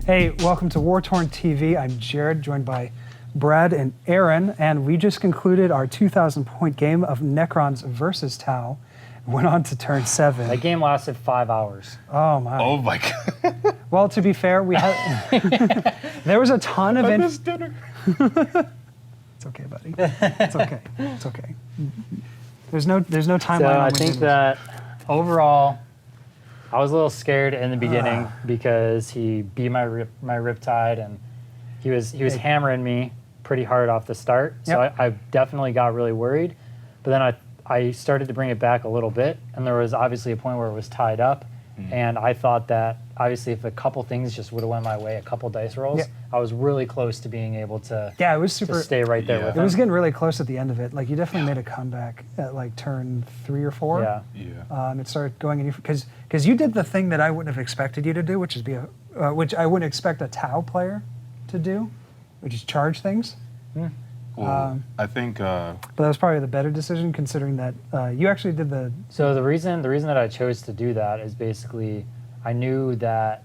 Hey, welcome to War Torn TV. I'm Jared, joined by Brad and Aaron, and we just concluded our 2,000-point game of Necrons versus Tau. Went on to turn 7. That game lasted 5 hours. Oh my! Oh my god! Well, to be fair, we had there was a ton of. dinner. It's okay, buddy. It's okay. It's okay. There's no timeline. So on I when think it that overall, I was a little scared in the beginning because he beat my Riptide and he was hammering me pretty hard off the start. So I definitely got really worried. But then I started to bring it back a little bit, and there was obviously a point where it was tied up. And I thought that obviously if a couple things just would have went my way, a couple dice rolls, I was really close to being able to, it was super, to stay right there with it him. was getting really close at the end of it. Like, you definitely made a comeback at like turn 3 or 4. Yeah. It started going in because you did the thing that I wouldn't have expected you to do, which is which I wouldn't expect a Tau player to do, which is charge things. Well, I think. But that was probably the better decision, considering that you actually did the. So the reason that I chose to do that is basically I knew that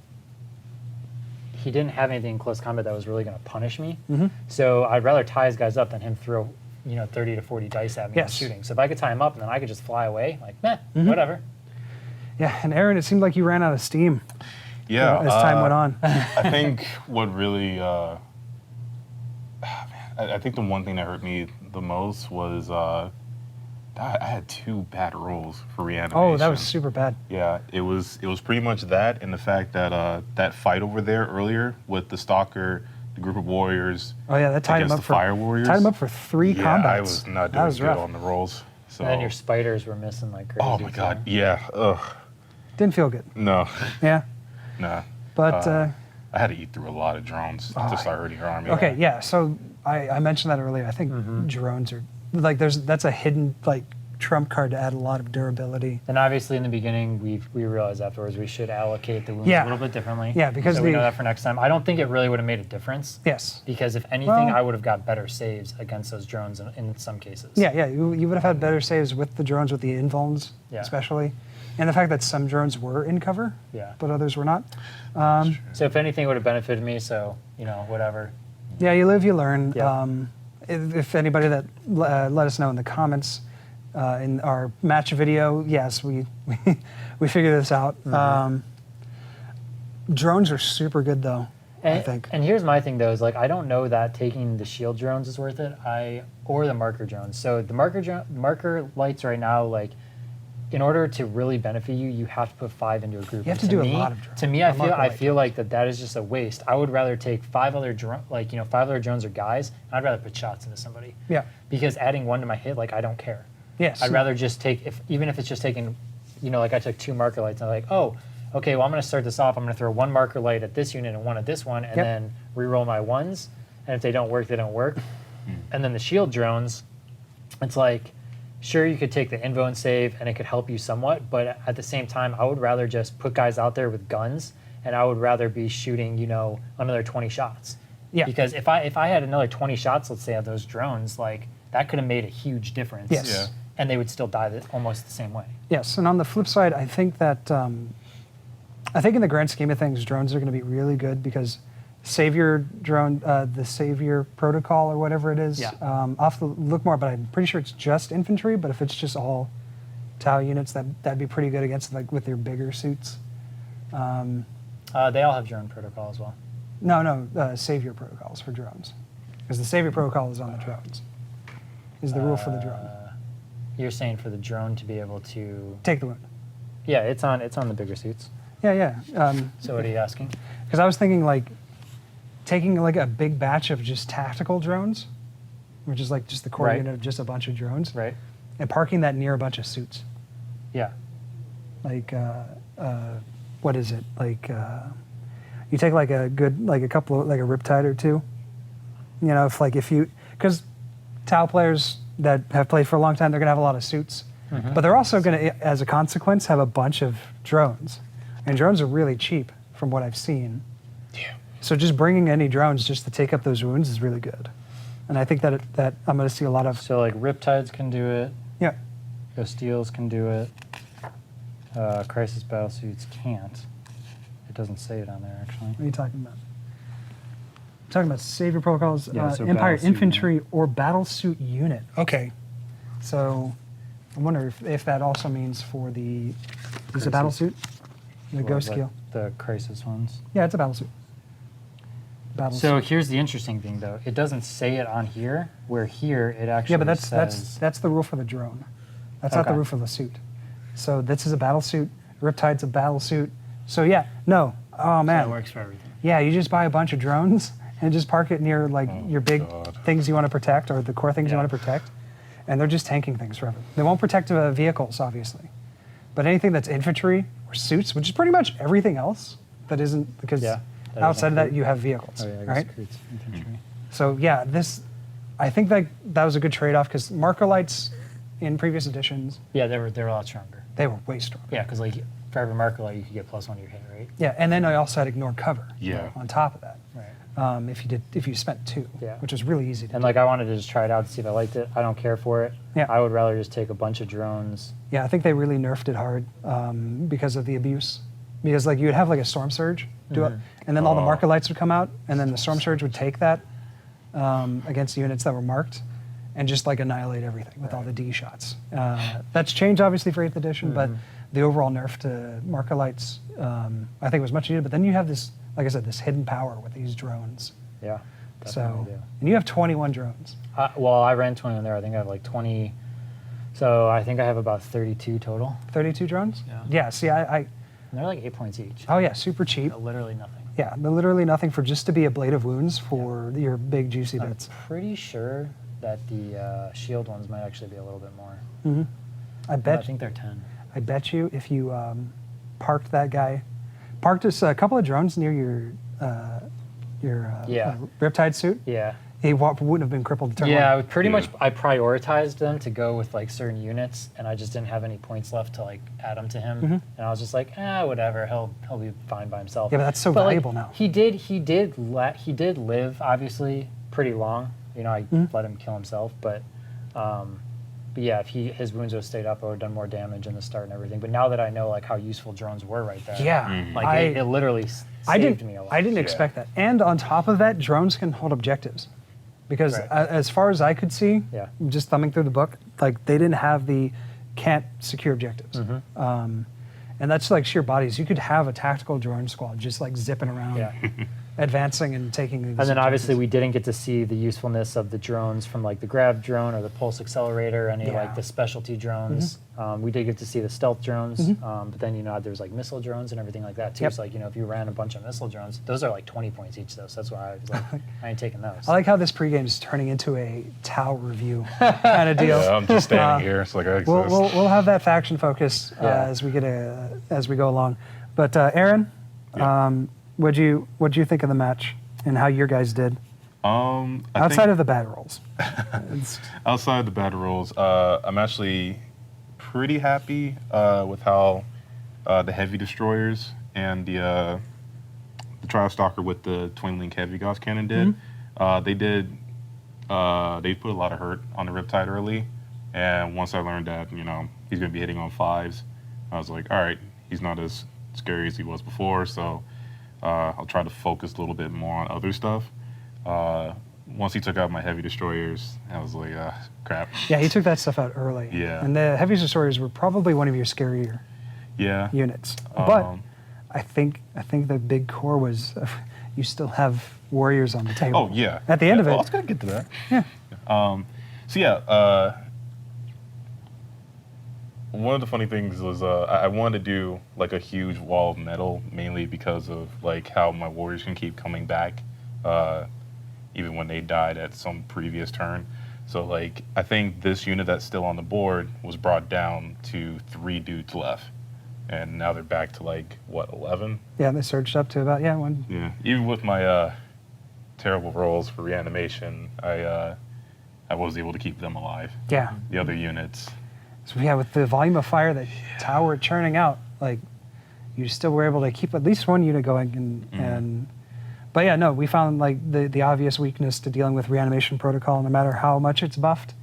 he didn't have anything in close combat that was really going to punish me. So I'd rather tie his guys up than him throw 30 to 40 dice at me and shooting. So if I could tie him up and then I could just fly away, like whatever. Yeah, and Aaron, it seemed like you ran out of steam. Yeah. As time went on. I think what really. I think the one thing that hurt me the most was I had 2 bad rolls for reanimation. Oh, that was super bad. Yeah, it was pretty much that, and the fact that that fight over there earlier with the Stalker, the group of warriors. Oh yeah, that tied him up for Fire Warriors. Tied him up for 3 combats. Yeah, I was not doing good on the rolls. So. And then your spiders were missing like crazy. Oh my god, yeah. Ugh. Didn't feel good. No. Yeah. Nah. But I had to eat through a lot of drones to start hurting your army. Okay, yeah. So I mentioned that earlier. I think drones are like that's a hidden like trump card to add a lot of durability. And obviously in the beginning we realized afterwards we should allocate the wounds a little bit differently. Yeah, because so we know that for next time. I don't think it really would have made a difference. Yes. Because if anything, I would have got better saves against those drones in some cases. Yeah. You would have had better saves with the drones, with the invulns, especially. And the fact that some drones were in cover, but others were not. So if anything, it would have benefited me, so, whatever. Yeah, you live, you learn. Yeah. If anybody that let us know in the comments in our match video, yes, we figured this out. Drones are super good, though, I think. And here's my thing, though, is like I don't know that taking the shield drones is worth it, or the marker drones. So the marker lights right now, like, in order to really benefit you, you have to put 5 into a group. You have to do a lot of drones. To me, I feel like that is just a waste. I would rather take 5 other drones or guys, and I'd rather put shots into somebody. Yeah. Because adding 1 to my hit, like, I don't care. Yes. I'd rather just take, even if it's just taking, like I took 2 marker lights, and I'm like, oh, okay, well, I'm going to start this off. I'm going to throw 1 marker light at this unit and 1 at this one, and then re-roll my 1s. And if they don't work, they don't work. And then the shield drones, it's like, sure, you could take the invo and save, and it could help you somewhat, but at the same time, I would rather just put guys out there with guns, and I would rather be shooting, another 20 shots. Yeah. Because if I had another 20 shots, let's say, of those drones, like, that could have made a huge difference. Yes. Yeah. And they would still die almost the same way. Yes, and on the flip side, I think that, I think in the grand scheme of things, drones are going to be really good because Savior drone, the Savior protocol or whatever it is. I'll have to look more, but I'm pretty sure it's just infantry. But if it's just all Tau units, that'd be pretty good against like with their bigger suits. They all have drone protocol as well. No, Savior protocols for drones, because the Savior protocol is on the drones. Is the rule for the drone? You're saying for the drone to be able to Take the wound. Yeah, it's on the bigger suits. Yeah. So what are you asking? Because I was thinking like taking like a big batch of just tactical drones, which is like just the core unit of just a bunch of drones, right? And parking that near a bunch of suits. Yeah. Like, what is it? Like, you take like a couple of, like a Riptide or 2. Because Tau players that have played for a long time, they're going to have a lot of suits. But they're also going to, as a consequence, have a bunch of drones. And drones are really cheap from what I've seen. Yeah. So just bringing any drones just to take up those wounds is really good. And I think that I'm going to see a lot of... So like Riptides can do it. Yeah. Steels can do it. Crisis Battlesuits can't. It doesn't say it on there, actually. What are you talking about? Talking about savior protocols, Yeah, so Empire battlesuit infantry or battlesuit unit. Okay, so I wonder if that also means for the is it Crisis. battlesuit, the Well, ghost like skill. the crisis ones. Yeah, it's a battlesuit. Battlesuit. So here's the interesting thing, though. It doesn't say it on here. Where here it actually yeah, but that's says. that's the rule for the drone. That's not the Okay. rule for the suit. So this is a battlesuit. Riptide's a battlesuit. So yeah, no. Oh man. That works for everything. Yeah, you just buy a bunch of drones and just park it near like your big God. things you want to protect or the core things you Yeah. want to protect, and they're just tanking things forever. They won't protect vehicles, obviously, but anything that's infantry or suits, which is pretty much everything else that isn't because Yeah, that outside of isn't that you have vehicles, Oh yeah, I guess right? Creed's infantry. So yeah, I think that was a good trade-off because marker lights in previous editions Yeah, they were a lot stronger. they were way stronger. Yeah, because like for every marker light you could get +1 to your hit, right? Yeah, and then I also had ignored cover. Yeah. On top of that, Right. if you spent 2, Yeah. which was really easy to And do. like I wanted to just try it out to see if I liked it. I don't care for it. Yeah. I would rather just take a bunch of drones. Yeah, I think they really nerfed it hard because of the abuse. Because like you would have like a storm surge, do it, and then all the Oh. marker lights would come out, and then the storm surge would take that against units that were marked, and just like annihilate everything with all the D shots. That's changed obviously for 8th edition, but the overall nerf to marker lights I think was much needed. But then you have this, like I said, this hidden power with these drones. Yeah. So Definitely do. and you have 21 drones. Well, I ran 20 on there. I think I have like 20. So I think I have about 32 total. 32 drones. Yeah. Yeah. See, I And they're like 8 points each. oh yeah, super cheap. Literally nothing. Yeah, but literally nothing for just to be a blade of wounds for your big juicy I'm bits. pretty sure that the shield ones might actually be a little bit more. I But I bet. think they're 10. I bet you if you parked that guy, parked us a couple of drones near your Yeah. Riptide suit, Yeah. he wouldn't have been crippled to turn Yeah, I one. would pretty Yeah. much I prioritized them to go with like certain units, and I just didn't have any points left to like add them to him. And I was just like, whatever, he'll be fine by himself. Yeah, but that's so like, valuable now. He did live obviously pretty long. You know, I let him kill himself, but yeah, if his wounds would have stayed up, I would have done more damage in the start and everything. But now that I know like how useful drones were right there, Yeah, like it literally saved me a lot. I didn't Yeah. expect that. And on top of that, drones can hold objectives. Because Right. as far as I could see, Yeah. just thumbing through the book, like they didn't have the can't secure objectives. And that's like sheer bodies. You could have a tactical drone squad just like zipping around, Yeah. advancing and taking these And then obviously objectives. we didn't get to see the usefulness of the drones from like the grav drone or the pulse accelerator, any Yeah. like the specialty drones. We did get to see the stealth drones, but then there's like missile drones and everything like that too. Yep. So like if you ran a bunch of missile drones, those are like 20 points each though. So that's why I was like, I ain't taking those. I like how this pregame is turning into a Tau review kind of deal. Yeah, I'm just standing here. It's like I exist. We'll have that faction focus Yeah. as we go along. But Aaron, Yeah. what'd you think of the match and how your guys did I outside think of the battle rolls? It's- outside the battle rolls, I'm actually pretty happy with how the heavy destroyers and the Trial Stalker with the twin link heavy Gauss cannon did. They put a lot of hurt on the Riptide early, and once I learned that he's gonna be hitting on 5s, I was like, all right, he's not as scary as he was before, so I'll try to focus a little bit more on other stuff. Once he took out my heavy destroyers, I was like, crap. yeah, he took that stuff out early. Yeah. And the heavy destroyers were probably one of your scarier Yeah. units. But Um, I think the big core was you still have warriors on the table. Oh yeah. At the end of I it, was gonna get to that. yeah. So yeah, one of the funny things was I wanted to do like a huge wall of metal, mainly because of like how my warriors can keep coming back, even when they died at some previous turn. So like I think this unit that's still on the board was brought down to 3 dudes left, and now they're back to like what 11? Yeah, they surged up to about one. Yeah. Even with my terrible rolls for reanimation, I was able to keep them alive. Yeah. The other units. So yeah, with the volume of fire that tower churning out, like you still were able to keep at least one unit going, and but yeah, no, we found like the obvious weakness to dealing with reanimation protocol, no matter how much it's buffed,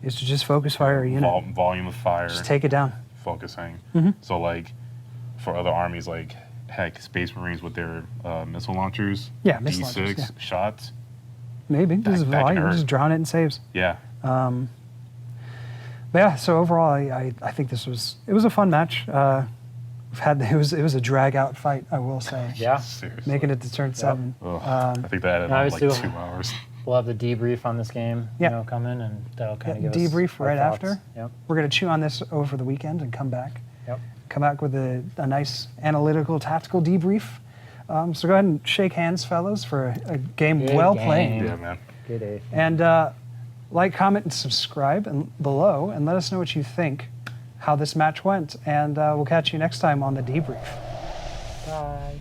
is to just focus fire a unit, Volume of fire. just take it down. Focusing. So like for other armies, like heck, Space Marines with their missile launchers. Yeah, missile D6 launchers, yeah. shots. Maybe. This is That can volume. hurt. Just drown it in saves. Yeah. But yeah, so overall, I think it was a fun match. It was a drag out fight, I will say. Yeah. Seriously. Making it to turn 7. Ugh, I think that added on obviously like we'll- 2 hours. We'll have the debrief on this game, Yeah. coming, and that'll kind of Yeah, give us debrief our right thoughts. after. Yep. We're going to chew on this over the weekend and come back. Yep. Come back with a nice analytical, tactical debrief. So go ahead and shake hands, fellas, for a game Good well game. played. Yeah, man. Good day. And like, comment, and subscribe below, and let us know what you think, how this match went. And we'll catch you next time on the debrief. Bye.